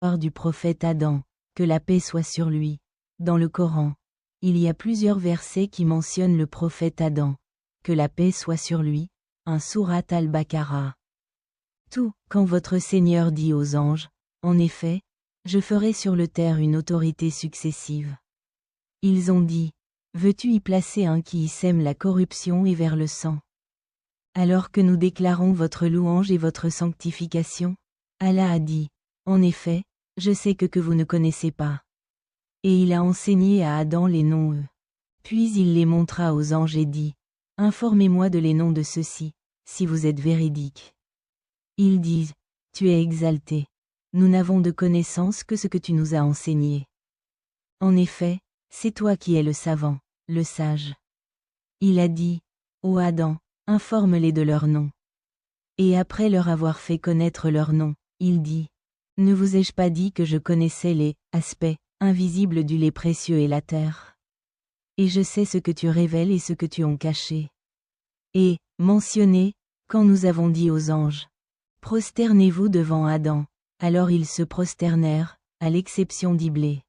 du prophète Adam, que la paix soit sur lui. Dans le Coran, il y a plusieurs versets qui mentionnent le prophète Adam, que la paix soit sur lui, un Surat al-Baqarah. Tout, quand votre Seigneur dit aux anges, en effet, je ferai sur le terre une autorité successive. Ils ont dit, veux-tu y placer un qui y sème la corruption et vers le sang? Alors que nous déclarons votre louange et votre sanctification, Allah a dit, en effet, je sais que vous ne connaissez pas. Et il a enseigné à Adam les noms eux. Puis il les montra aux anges et dit, informez-moi de les noms de ceux-ci, si vous êtes véridiques. Ils disent, tu es exalté. Nous n'avons de connaissance que ce que tu nous as enseigné. En effet, c'est toi qui es le savant, le sage. Il a dit, ô Adam, informe-les de leurs noms. Et après leur avoir fait connaître leurs noms, il dit, ne vous ai-je pas dit que je connaissais les aspects invisibles du lait précieux et la terre? Et je sais ce que tu révèles et ce que tu as caché. Et, mentionnez, quand nous avons dit aux anges, prosternez-vous devant Adam, alors ils se prosternèrent, à l'exception d'Iblé.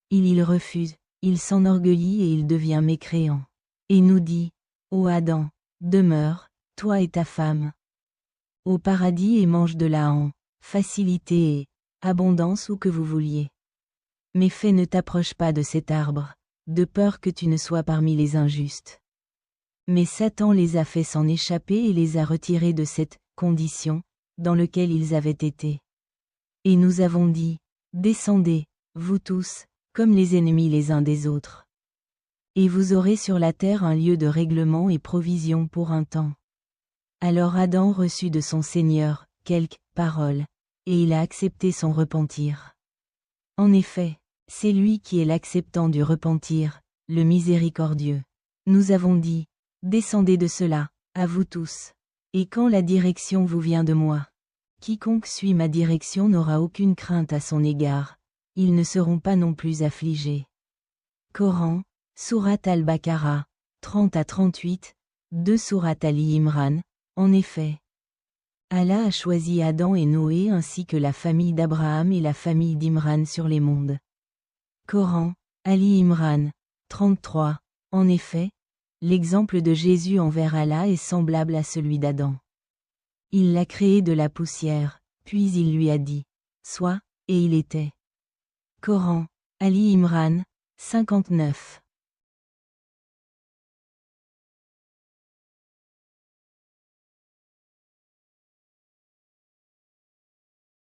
Il refuse, il s'enorgueillit et il devient mécréant. Et nous dit, ô Adam, demeure, toi et ta femme, au paradis et mange de la facilité et abondance où que vous vouliez. Mais fais ne t'approche pas de cet arbre, de peur que tu ne sois parmi les injustes. Mais Satan les a fait s'en échapper et les a retirés de cette condition, dans laquelle ils avaient été. Et nous avons dit, descendez, vous tous, comme les ennemis les uns des autres. Et vous aurez sur la terre un lieu de règlement et provision pour un temps. Alors Adam reçut de son Seigneur quelques paroles, et il a accepté son repentir. En effet, c'est lui qui est l'acceptant du repentir, le miséricordieux. Nous avons dit, descendez de cela, à vous tous. Et quand la direction vous vient de moi, quiconque suit ma direction n'aura aucune crainte à son égard, ils ne seront pas non plus affligés. Coran, Surat al-Baqarah, 30 à 38, 2 Surat Ali Imran, en effet. Allah a choisi Adam et Noé ainsi que la famille d'Abraham et la famille d'Imran sur les mondes. Coran, Ali Imran, 33, en effet, l'exemple de Jésus envers Allah est semblable à celui d'Adam. Il l'a créé de la poussière, puis il lui a dit, sois, et il était. Coran, Ali Imran, 59.